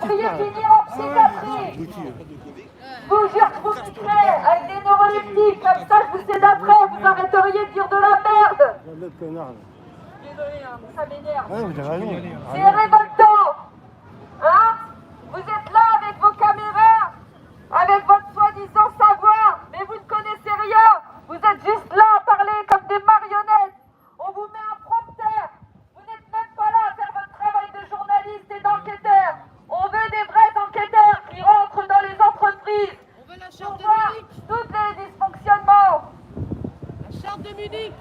devriez finir en psychiatrie. Vous finirez avec des neuroleptiques, comme ça je vous sais d'après, vous arrêteriez de dire de la merde. Désolé, hein, ça m'énerve. C'est révoltant. Hein? Vous êtes là avec vos caméras, avec votre soi-disant savoir, mais vous ne connaissez rien. Vous êtes juste là à parler comme des marionnettes. On vous met un prompteur. Vous n'êtes même pas là à faire votre travail de journaliste et d'enquêteur. On veut des vrais enquêteurs qui rentrent dans les entreprises. On veut la charte de voir Munich. tous les dysfonctionnements. La charte de Munich.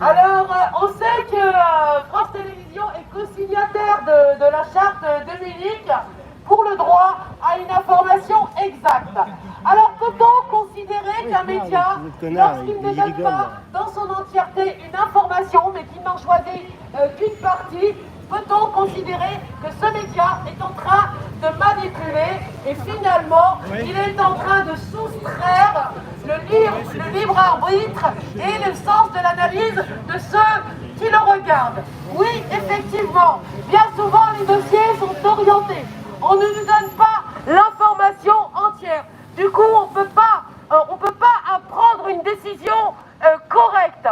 Alors, on sait que France Télévisions est co-signataire de la charte de Munich pour le droit à une information exacte. Alors, peut-on considérer qu'un média, lorsqu'il ne donne pas dans son entièreté une information, mais qu'il n'en choisit qu'une partie, peut-on considérer que ce média est en train de manipuler et finalement, il est en train de soustraire le libre arbitre et le sens de l'analyse de ceux qui le regardent? Oui, effectivement, bien souvent les dossiers sont orientés. On ne nous donne pas l'information entière. Du coup, on peut pas prendre une décision correcte.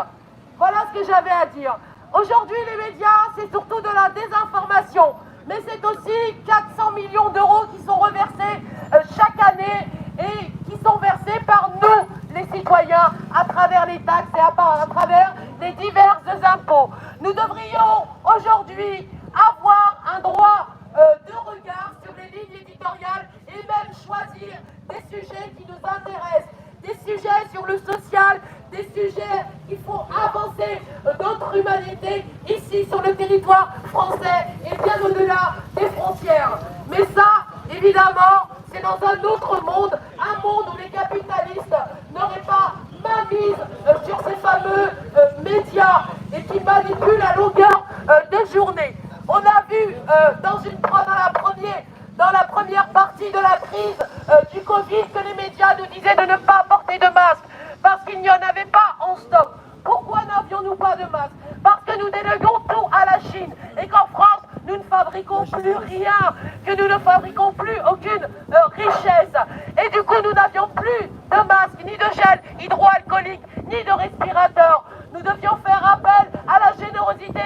Voilà ce que j'avais à dire. Aujourd'hui, les médias, c'est surtout de la désinformation. Mais c'est aussi 400 millions d'euros qui sont reversés chaque année et qui sont versés par nous, les citoyens, à travers les taxes et à travers les divers impôts. Nous devrions aujourd'hui avoir un droit de regard sur les lignes éditoriales et même choisir des sujets qui nous intéressent, des sujets sur le social, des sujets qui font avancer notre humanité ici sur le territoire français et bien au-delà des frontières. Mais ça, évidemment, c'est dans un autre monde, un monde où les capitalistes n'auraient pas mainmise sur ces fameux médias et qui manipulent à longueur de journée. On a vu dans la première partie de la crise du Covid que les médias nous disaient de ne pas porter de masque parce qu'il n'y en avait pas en stock. Pourquoi n'avions-nous pas de masque? Parce que nous déléguons tout à la Chine et qu'en France, nous ne fabriquons plus rien, que nous ne fabriquons plus aucune richesse. Et du coup, nous n'avions plus de masque, ni de gel hydroalcoolique, ni de respirateur. Nous devions faire appel à la générosité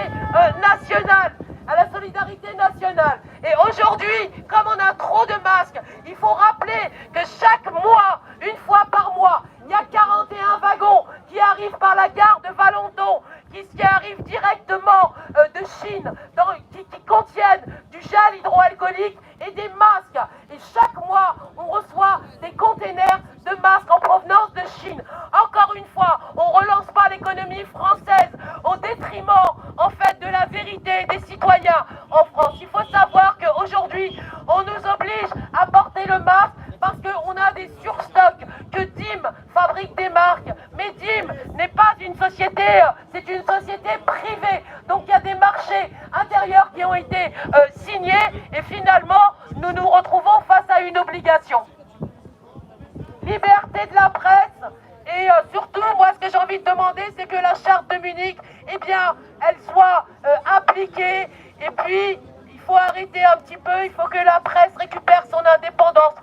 nationale, à la solidarité nationale. Et aujourd'hui, comme on a trop de masques, il faut rappeler que chaque mois, une fois par mois, il y a 41 wagons qui arrivent par la gare de Valenton, qui arrivent directement de Chine, qui contiennent du gel hydroalcoolique et des masques. Et chaque mois, on reçoit des containers de masques en provenance de Chine. Encore une fois, on ne relance pas l'économie française au détriment, en fait, de la vérité des citoyens en France. Il faut savoir qu'aujourd'hui, on nous oblige à porter le masque parce qu'on a des surstocks, que DIM fabrique des marques. Mais DIM n'est pas une société, c'est une société privée. Donc il y a des marchés intérieurs qui ont été signés et finalement, nous nous retrouvons face à une obligation. Liberté de la presse et surtout, moi, ce que j'ai envie de demander, c'est que la charte de Munich, eh bien, elle soit appliquée et puis il faut arrêter un petit peu, il faut que la presse récupère son indépendance.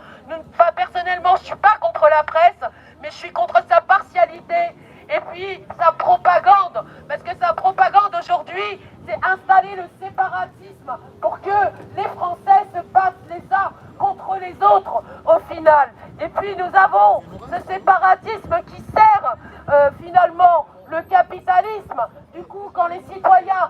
Personnellement, je ne suis pas contre la presse, mais je suis contre sa partialité et puis sa propagande. Parce que sa propagande aujourd'hui, c'est installer le séparatisme pour que les Français se battent les uns contre les autres au final. Et puis nous avons ce séparatisme qui sert finalement le capitalisme. Du coup, quand les citoyens